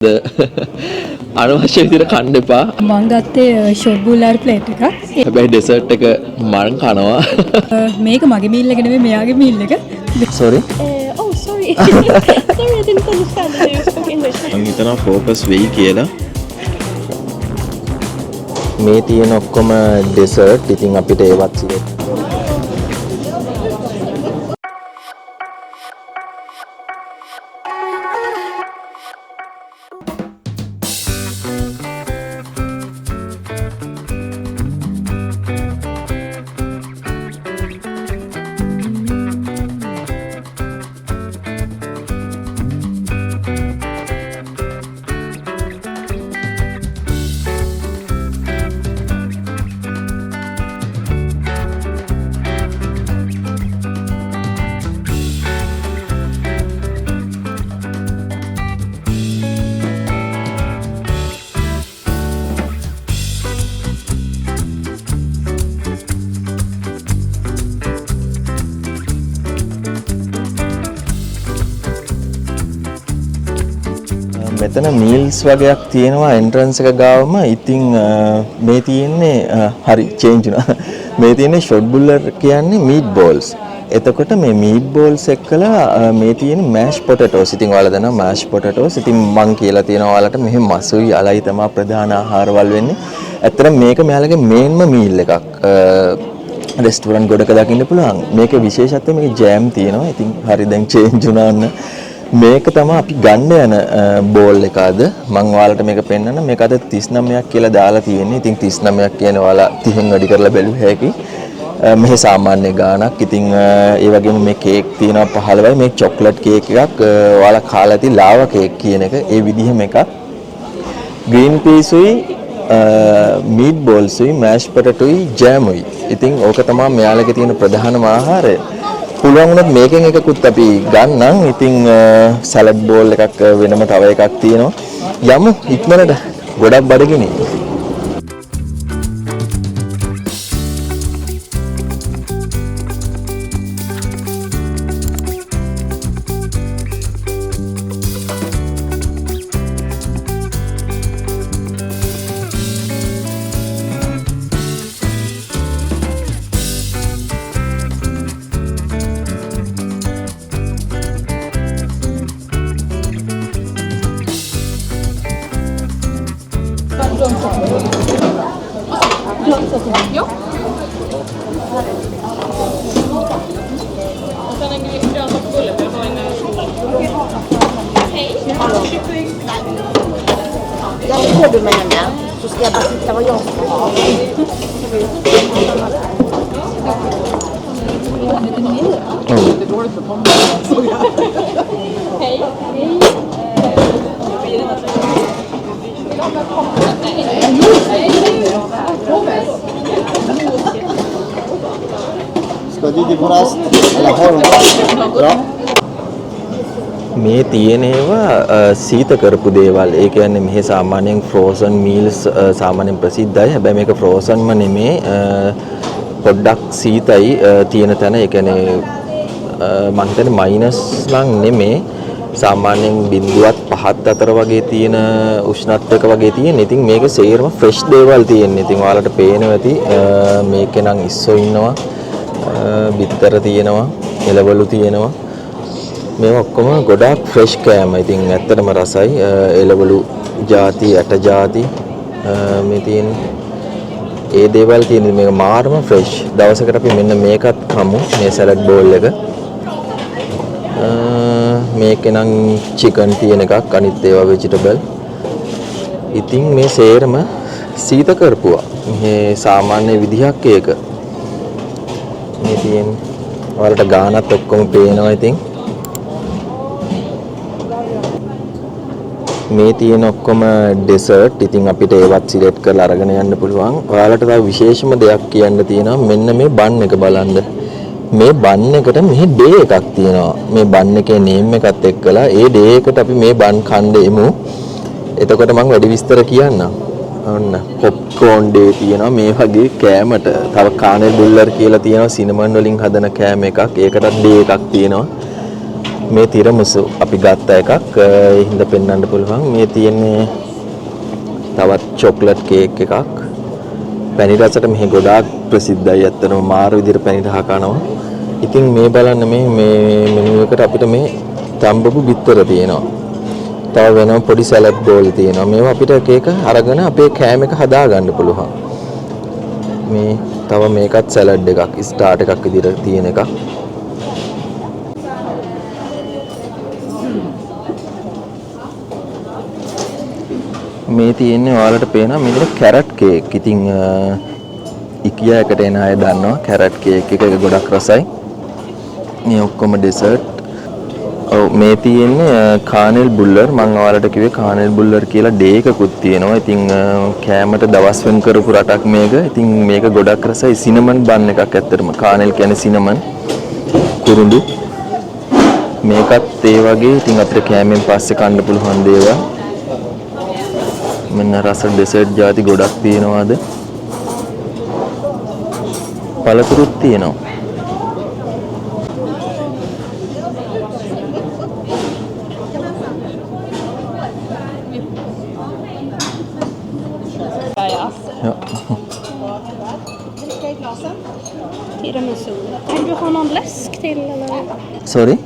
අනවශ්‍ය විදිහට කන්න එපා. මම ගත්තේ ෂොට් බුලාර් ප්ලේට් එකක්. හැබැයි ඩෙසර්ට් එක මම කනවා. මේක මගේ මීල් එක නෙමෙයි මෙයාගේ මීල් එක. Sorry. Oh, sorry. Sorry, I didn't understand that you spoke English. මම හිතනවා ફોકસ වෙයි කියලා. මේ තියෙන ඔක්කොම ඩෙසර්ට්. ඉතින් අපිට ඒවත් සිලෙක්ට් මෙතන මීල්ස් වගේක් තියෙනවා එන්ට්‍රන්ස් එක ගාවම. ඉතින් මේ තියෙන්නේ හරි චේන්ජ් වුණා. මේ තියෙන්නේ ෂොට් බුලර් කියන්නේ මීට් බෝල්ස්. එතකොට මේ මීට් බෝල්ස් එක්කලා මේ තියෙන මෑෂ් පොටැටෝස්. ඉතින් ඔයාලා දන්නවා මෑෂ් පොටැටෝස්. ඉතින් මං කියලා තියෙනවා ඔයාලට මෙහෙ මසුයි අලයි තමයි ප්‍රධාන ආහාරවල වෙන්නේ. ඇත්තටම මේක මෙයාලගේ මේන්ම මීල් එකක්. රෙස්ටුරන්ට් ගොඩක දකින්න පුළුවන්. මේකේ විශේෂත්වය මේකේ ජෑම් තියෙනවා. ඉතින් හරි දැන් චේන්ජ් වුණාන්න. මේක තමයි අපි ගන්න යන බෝල් එක අද. මම ඔයාලට මේක පෙන්නන්න. මේක අද 39ක් කියලා දාලා තියෙන්නේ. ඉතින් 39ක් කියන්නේ ඔයාලා 30න් වැඩි කරලා බැලුව හැකි. මෙහි සාමාන්‍ය ගාණක්. ඉතින් ඒ වගේම මේ කේක් තියෙනවා 15යි. මේ චොක්ලට් කේක් එකක් ඔයාලා කාලා ඇති ලාවා කේක් කියන එක. ඒ විදිහම එකක්. ග්‍රීන් පීසුයි මීට් බෝල්ස්ුයි මෑෂ් පොටැටෝයි ජෑමුයි. ඉතින් ඕක තමයි මෙයාලගේ තියෙන ප්‍රධානම ආහාරය. පුළුවන් වුණොත් මේකෙන් එකකුත් අපි ගන්නම්. ඉතින් සලාඩ් බෝල් එකක් වෙනම තව එකක් තියෙනවා. යමු ඉක්මනට ගොඩක් බඩගිනි. Jag tror du med henne, så ska jag bara titta vad jag ska ha. Ska du på rast? Eller har du bra? මේ තියෙන ඒවා සීත කරපු දේවල්. ඒ කියන්නේ මෙහි සාමාන්‍යයෙන් ෆ්‍රෝසන් මීල්ස් සාමාන්‍යයෙන් ප්‍රසිද්ධයි. හැබැයි මේක ෆ්‍රෝසන්ම නෙමේ. පොඩ්ඩක් සීතයි තියෙන තැන. ඒ කියන්නේ මම හිතන්නේ මයිනස් නම් නෙමේ. සාමාන්‍යයෙන් 0.5 අතර වගේ තියෙන උෂ්ණත්වයක වගේ තියෙන. ඉතින් මේක සේරම ෆ්‍රෙෂ් දේවල් තියෙන්නේ. ඉතින් ඔයාලට පේනවා ඇති මේකේ නම් ඉස්සෝ ඉන්නවා. බිත්තර තියෙනවා. එළවලු තියෙනවා. මේ ඔක්කොම ගොඩාක් ෆ්‍රෙෂ් කෑම. ඉතින් ඇත්තටම රසයි. එළවලු ಜಾති, ඇට ಜಾති මේ තියෙන ඒ දේවල් තියෙන මේක මාරම ෆ්‍රෙෂ්. දවසකට අපි මෙන්න මේකත් කමු. මේ සලාඩ් බෝල් එක. මේකේ නම් චිකන් තියෙන එකක්. අනිත් ඒවා ভেජිටබල්. ඉතින් මේ සේරම සීත කරපුවා. මේ සාමාන්‍ය විදිහක් ඒක. මේ තියෙන වලට ගානත් ඔක්කොම පේනවා. ඉතින් මේ තියෙන ඔක්කොම ඩෙසර්ට්. ඉතින් අපිට ඒවත් සිලෙක්ට් කරලා අරගෙන යන්න පුළුවන්. ඔයාලට තව විශේෂම දෙයක් කියන්න තියෙනවා. මෙන්න මේ බන් එක බලන්න. මේ බන් එකට මෙහි ඩේ එකක් තියෙනවා. මේ බන් එකේ නේම් එකත් එක්කලා ඒ ඩේ එකට අපි මේ බන් කන්න එමු. එතකොට මම වැඩි විස්තර කියන්නම්. ඔන්න පොප්කෝන් ඩේ තියෙනවා මේ වගේ කෑමට. තව කානෙල් බුල්ලර් කියලා තියෙනවා සිනමන් වලින් හදන කෑම එකක්. ඒකටත් ඩේ එකක් තියෙනවා. මේ තිරමුසු අපි ගත්ත එකක්. ඒ හින්දා පෙන්වන්න පුළුවන්. මේ තියෙන්නේ තවත් චොක්ලට් කේක් එකක්. පැණි රසට මෙහි ගොඩාක් ප්‍රසිද්ධයි. ඇත්තටම මාර විදිහට පැණි රහ කනවා. ඉතින් මේ බලන්න මේ මෙනු එකට අපිට මේ තම්බපු බිත්තර තියෙනවා. තව වෙනම පොඩි සලාඩ් බෝල් තියෙනවා. මේවා අපිට එක එක අරගෙන අපේ කෑම එක හදා ගන්න පුළුවන්. මේ තව මේකත් සලාඩ් එකක් ස්ටාර්ට් එකක් විදිහට තියෙන එකක්. මේ තියෙන්නේ ඔයාලට පේනවා මේ කැරට් කේක්. ඉතින් IKEA එකට එන අය දන්නවා කැරට් කේක් එක ගොඩක් රසයි. මේ ඔක්කොම ඩෙසර්ට්. ඔව් මේ තියෙන්නේ කානෙල් බුල්ලර්. මම ඔයාලට කිව්වේ කානෙල් බුල්ලර් කියලා ඩේ එකකුත් තියෙනවා. ඉතින් කෑමට දවස් වෙන් කරපු රටක් මේක. ඉතින් මේක ගොඩක් රසයි. සිනමන් බන් එකක් ඇත්තටම. කානෙල් කියන්නේ සිනමන් කුරුඳු. මේකත් ඒ වගේ. ඉතින් අපිට කෑමෙන් පස්සේ කන්න පුළුවන් දේවල්. මෙන්න රස ඩෙසර්ට් ಜಾති ගොඩක් තියෙනවාද? පළතුරුත් තියෙනවා. Ja. Tiramisu. Vill du ha någon läsk till eller? Sorry?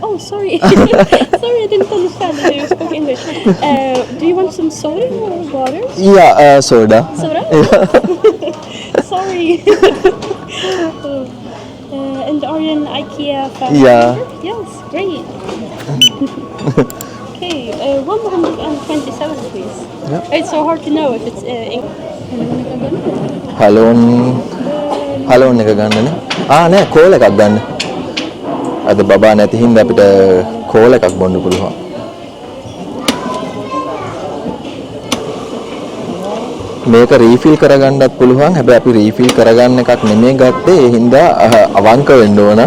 Oh, sorry. Sorry, I didn't understand that you spoke English. Do you want some soda or water? Yeah, soda. Soda? Sorry. And are you an IKEA fan? Yeah. Yes, great. Okay, 127 please. Yeah. It's so hard to know if it's හලෝන් එක ගන්නනේ. නෑ call එකක් ගන්න. අද බබා නැති හින්දා අපිට call එකක් බොන්න පුළුවන්. මේක රීෆිල් කරගන්නත් පුළුවන්. හැබැයි අපි රීෆිල් කරගන්න එකක් නෙමෙයි ගත්තේ. ඒ හින්දා අවංක වෙන්න ඕන.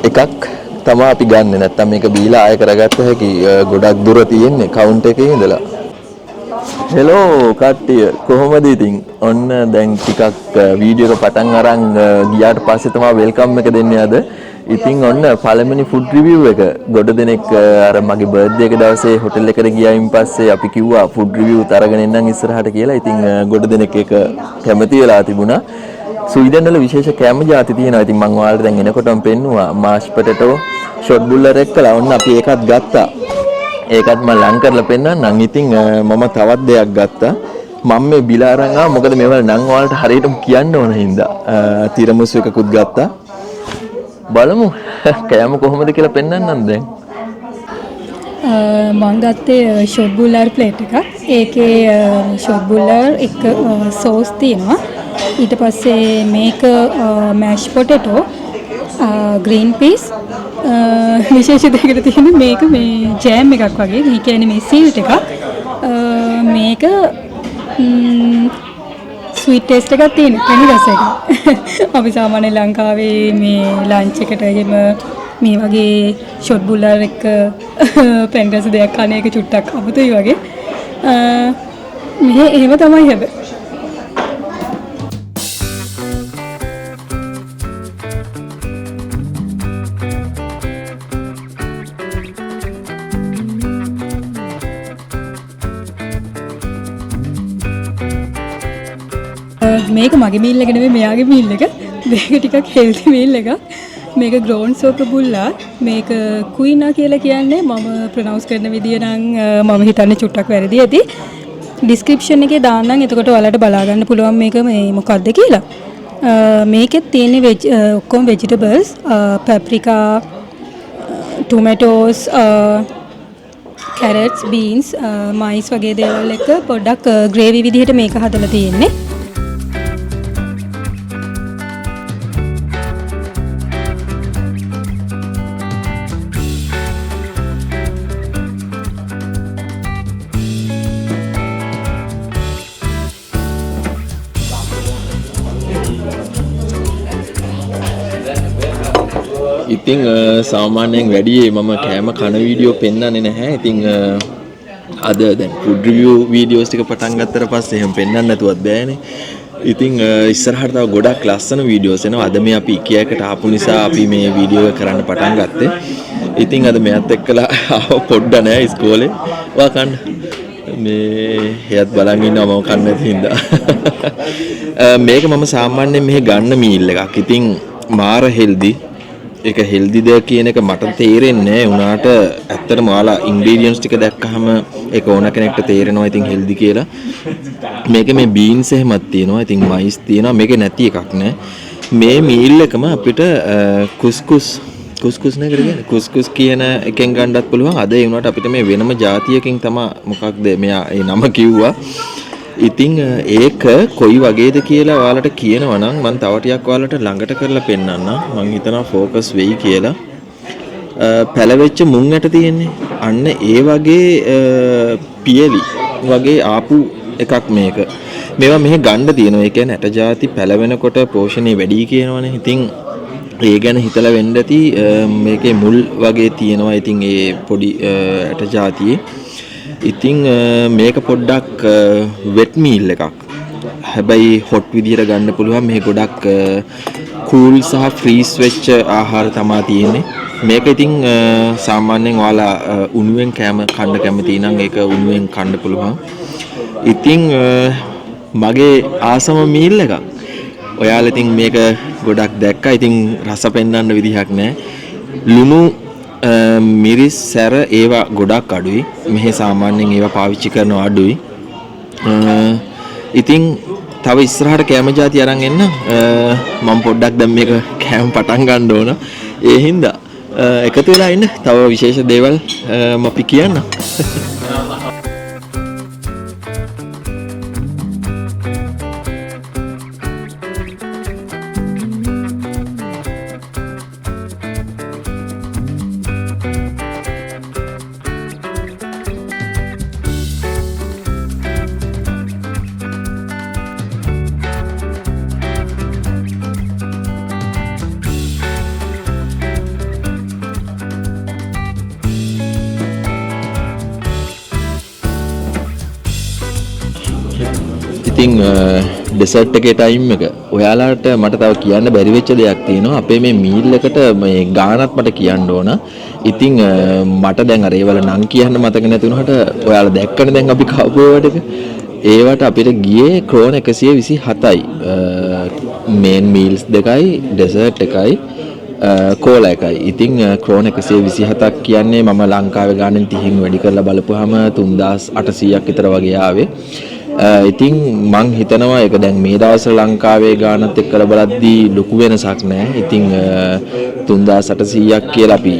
එකක් තමයි අපි ගන්නෙ. නැත්තම් මේක බීලා ආය කරගත්ත හැකි. ගොඩක් දුර තියෙන්නේ කවුන්ට් එකේ ඉඳලා. හෙලෝ කට්ටිය කොහොමද ඉතින්? ඔන්න දැන් ටිකක් වීඩියෝ එක පටන් අරන් ගියාට පස්සේ තමයි වෙල්කම් එක දෙන්නේ අද. ඉතින් ඔන්න පළවෙනි ෆුඩ් රිවිව් එක. ගොඩ දෙනෙක් අර මගේ බර්ත්ඩේ එක දවසේ හොටෙල් එකට ගියායින් පස්සේ අපි කිව්වා ෆුඩ් රිවිව් අරගෙන එන්නම් ඉස්සරහට කියලා. ඉතින් ගොඩ දෙනෙක් ඒක කැමති වෙලා තිබුණා. ස්වීඩන් වල විශේෂ කෑම ಜಾති තියෙනවා. ඉතින් මම ඔයාලට දැන් එනකොටම පෙන්නුවා මාෂ් පොටේටෝ ෂොට් බුල්ලර් එක්කලා ඔන්න අපි ඒකත් ගත්තා. ඒකත් මම ලං කරලා පෙන්නන්නම්. ඉතින් මම තවත් දෙයක් ගත්තා. මම මේ බිල අරන් ආවා. මොකද මේවල නම් ඔයාලට හරියටම කියන්න ඕන හින්දා. තිරමුසු එකකුත් ගත්තා. බලමු කෑම කොහොමද කියලා පෙන්නන්නම් දැන්. මම ගත්තේ ෂොට් බුල්ලර් ප්ලේට් එකක්. ඒකේ ෂොට් බුල්ලර් එක සෝස් තියෙනවා. ඊට පස්සේ මේක මෑෂ් පොටේටෝ ග්‍රීන් පීස් විශේෂ දෙයකට තියෙන මේක මේ ජෑම් එකක් වගේ. මේ කියන්නේ මේ සීල්ට් එකක්. මේක ස්වීට් ටේස්ට් එකක් තියෙන පැණි රස එකක්. අපි සාමාන්‍ය ලංකාවේ මේ ලන්ච් එකට එහෙම මේ වගේ ෂොට් බුල්ලර් එක පැණි රස දෙයක් කන එක චුට්ටක් අමුතුයි වගේ. මෙහෙ එහෙම තමයි හැබැයි. මේක මගේ මීල් එක නෙවෙයි මෙයාගේ මීල් එක. මේක ටිකක් හෙල්ති මීල් එකක්. මේක ග්‍රෝන් සෝප් බුල්ලා. මේක කුයිනා කියලා කියන්නේ මම ප්‍රොනවුන්ස් කරන විදිය නම් මම හිතන්නේ චුට්ටක් වැරදි ඇති. ඩිස්ක්‍රිප්ෂන් එකේ දාන්නම්. එතකොට ඔයාලට බලා ගන්න පුළුවන් මේක මේ මොකක්ද කියලා. මේකෙත් තියෙන්නේ ඔක්කොම ভেජිටබල්ස්, පැප්‍රිකා, ටොමැටෝස්, කැරට්ස්, බීන්ස්, මයිස් වගේ දේවල් එක පොඩ්ඩක් ග්‍රේවි විදිහට මේක හදලා තියෙන්නේ. ඉතින් සාමාන්‍යයෙන් වැඩියේ මම කෑම කන වීඩියෝ පෙන්වන්නේ නැහැ. ඉතින් අද දැන් ෆුඩ් රිවිව් වීඩියෝස් ටික පටන් ගත්තට පස්සේ එහෙම පෙන්වන්න නැතුවත් බෑනේ. ඉතින් ඉස්සරහට තව ගොඩක් ලස්සන වීඩියෝස් එනවා. අද මේ අපි IKEA එකට ආපු නිසා අපි මේ වීඩියෝ එක කරන්න පටන් ගත්තේ. ඉතින් අද මෙයත් එක්කලා ආව පොඩ්ඩ නෑ ඉස්කෝලේ. වා කන්න. මේ එයත් බලන් ඉන්නවා මම කන්න නැති හින්දා. මේක මම සාමාන්‍යයෙන් මෙහෙ ගන්න මීල් එකක්. ඉතින් මාර හෙල්දි. ඒක හෙල්දිද කියන එක මට තේරෙන්නේ නැහැ. උනාට ඇත්තටම ඔයාලා ඉන්ග්‍රීඩියන්ට්ස් ටික දැක්කහම ඒක ඕන කෙනෙක්ට තේරෙනවා ඉතින් හෙල්දි කියලා. මේකේ මේ බීන්ස් එහෙමත් තියෙනවා. ඉතින් මයිස් තියෙනවා. මේකේ නැති එකක් නෑ. මේ මීල් එකම අපිට කුස්කුස් නේද කියන්නේ? කුස්කුස් කියන එකෙන් ගන්නත් පුළුවන්. අද ඒ වුණාට අපිට මේ වෙනම જાතියකින් තමයි මොකක්ද මෙයා ඒ නම කිව්වා. ඉතින් ඒක කොයි වගේද කියලා ඔයාලට කියනවා නම් මම තව ටිකක් ඔයාලට ළඟට කරලා පෙන්නන්නම්. මම හිතනවා ફોකස් වෙයි කියලා. පැලවෙච්ච මුං ඇට තියෙන්නේ. අන්න ඒ වගේ පියලි වගේ ආපු එකක් මේක. මේවා මෙහෙ ගන්න තියෙනවා. ඒ කියන්නේ ඇට જાති පැලවෙනකොට පෝෂණය වැඩි කියනවනේ. ඉතින් ඒ ගැන හිතලා වෙන්න ඇති මේකේ මුල් වගේ තියෙනවා. ඉතින් ඒ පොඩි ඇට જાතියේ ඉතින් මේක පොඩ්ඩක් වෙට් මීල් එකක්. හැබැයි හොට් විදියට ගන්න පුළුවන්. මේ ගොඩක් කූල් සහ ෆ්‍රීස් වෙච්ච ආහාර තමයි තියෙන්නේ. මේක ඉතින් සාමාන්‍යයෙන් ඔයාලා උණුවෙන් කැම කන්න කැමති නම් ඒක උණුවෙන් කන්න පුළුවන්. ඉතින් මගේ ආසම මීල් එකක්. ඔයාලා ඉතින් මේක ගොඩක් දැක්කා. ඉතින් රස පෙන්වන්න විදිහක් නැහැ. ලුණු මිරිස් සැර ඒවා ගොඩක් අඩුයි. මෙහි සාමාන්‍යයෙන් ඒවා පාවිච්චි කරනවා අඩුයි. ඉතින් තව ඉස්සරහට කැම જાති අරන් එන්න මම පොඩ්ඩක් දැන් මේක කැම පටන් ගන්න ඕන. ඒ හින්දා එකතු වෙලා ඉන්න. තව විශේෂ දේවල් අපි කියන්න. ඉතින් ඩෙසර්ට් එකේ ටයිම් එක ඔයාලට මට තව කියන්න බැරි වෙච්ච දෙයක් තියෙනවා. අපේ මේ මීල් එකට මේ ගානක් මට කියන්න ඕන. ඉතින් මට දැන් අර ඒවල නම් කියන්න මතක නැති වුණාට ඔයාලා දැක්කනේ දැන් අපි කවපු ඒවට එක. ඒවට අපිට ගියේ ක්‍රෝන් 127යි. මේන් මීල්ස් දෙකයි ඩෙසර්ට් එකයි කෝලා එකයි. ඉතින් ක්‍රෝන් 127ක් කියන්නේ මම ලංකාවේ ගානෙන් 30න් වැඩි කරලා බලපුවාම 3800ක් විතර වගේ ආවේ. ඉතින් මං හිතනවා ඒක දැන් මේ දවස්වල ලංකාවේ ගානත් එක්කලා බලද්දී ලොකු වෙනසක් නැහැ. ඉතින් 3800ක් කියලා අපි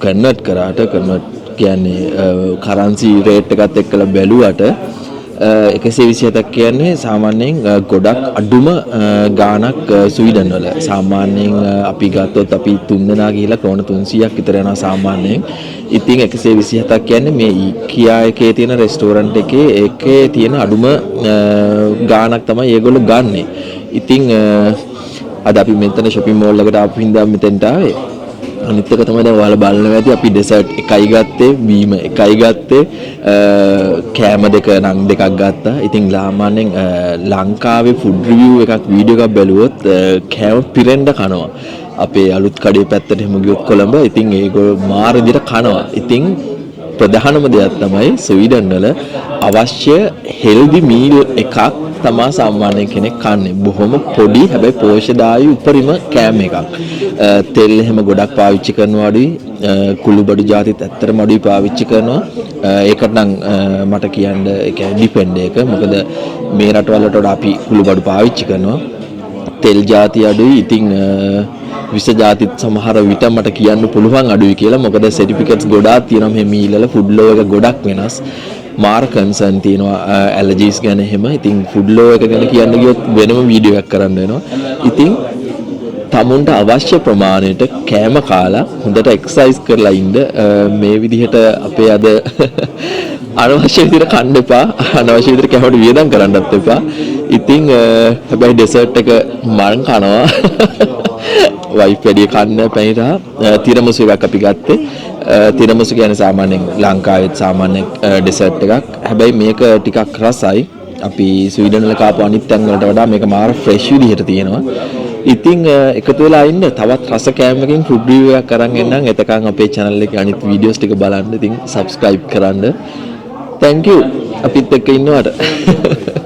කන්වර්ට් කරාට කන්වර්ට් කියන්නේ කරන්සි රේට් එකත් එක්කලා බැලුවට 127ක් කියන්නේ සාමාන්‍යයෙන් ගොඩක් අඩුම ගානක් ස්වීඩන් වල. සාමාන්‍යයෙන් අපි ගත්තොත් අපි 3 දෙනා ගිහිලා ක්‍රෝන 300ක් විතර යනවා සාමාන්‍යයෙන්. ඉතින් 127ක් කියන්නේ මේ IKEA එකේ තියෙන රෙස්ටෝරන්ට් එකේ තියෙන අඩුම ගානක් තමයි ඒගොල්ලෝ ගන්නෙ. ඉතින් අද අපි මෙතන shopping mall එකට ආපු හින්දා මෙතෙන්ට ආවේ. අනිත් එක තමයි දැන් ඔයාලා බලනවා ඇති අපි ඩෙසර්ට් එකයි ගත්තේ, බීම එකයි ගත්තේ, කෑම දෙක නම් දෙකක් ගත්තා. ඉතින් සාමාන්‍යයෙන් ලංකාවේ ෆුඩ් රිවිව් එකක් වීඩියෝ එකක් බැලුවොත් කෑම පිරෙන්න කනවා. අපේ අලුත් කඩේ පැත්තට එහෙම ගියොත් කොළඹ ඉතින් ඒගොල්ලෝ මාර විදිහට කනවා. ඉතින් ප්‍රධානම දෙයක් තමයි ස්වීඩන් වල අවශ්‍ය හෙල්දි මීල් එකක් තමයි සාමාන්‍ය කෙනෙක් කන්නේ. බොහොම පොඩි හැබැයි පෝෂ්‍යදායී උපරිම කෑම එකක්. තෙල් එහෙම ගොඩක් පාවිච්චි කරනවා අඩුයි. කුළු බඩු જાතිත් ඇත්තටම අඩුයි පාවිච්චි කරනවා. ඒකට නම් මට කියන්න ඒ කියන්නේ ඩිපෙන්ඩ් එක. මොකද මේ රටවලට වඩා අපි කුළු බඩු පාවිච්චි කරනවා. තෙල් જાති අඩුයි. ඉතින් විස જાතිත් සමහර විට මට කියන්න පුළුවන් අඩුයි කියලා. මොකද සර්ටිෆිකේට්ස් ගොඩාක් තියෙනවා මේ මීල් වල. ෆුඩ් ලෝ එක ගොඩක් වෙනස්. මාර කන්සර්න් තියෙනවා ඇලර්ජිස් ගැන එහෙම. ඉතින් ෆුඩ් ලෝ එක ගැන කියන්න ගියොත් වෙනම වීඩියෝ එකක් කරන්න වෙනවා. ඉතින් තමුන්ට අවශ්‍ය ප්‍රමාණයට කෑම කාලා හොඳට එක්සර්සයිස් කරලා ඉන්න. මේ විදිහට අපේ අද අනවශ්‍ය විදිහට කන්න එපා. අනවශ්‍ය විදිහට කැමරට වියදම් කරන්නත් එපා. ඉතින් හැබැයි ඩෙසර්ට් එක මම කනවා. වයිෆ් වැඩි කන්න පැණිරා තිරමසු එකක් අපි ගත්තේ. තිරමසු කියන්නේ සාමාන්‍යයෙන් ලංකාවේත් සාමාන්‍ය ඩෙසර්ට් එකක්. හැබැයි මේක ටිකක් රසයි. අපි ස්වීඩන් වල කාපු අනිත් තැන් වලට වඩා මේක මාර ෆ්‍රෙෂ් විදිහට තියෙනවා. ඉතින් එකතු වෙලා ඉන්න තවත් රස කෑමකින් ෆුඩ් රිවිව් එකක් අරන් එන්නම්. එතකන් අපේ channel එකේ අනිත් වීඩියෝස් ටික බලන්න. ඉතින් subscribe කරන්න. Thank you අපිත් එක්ක ඉන්නවට.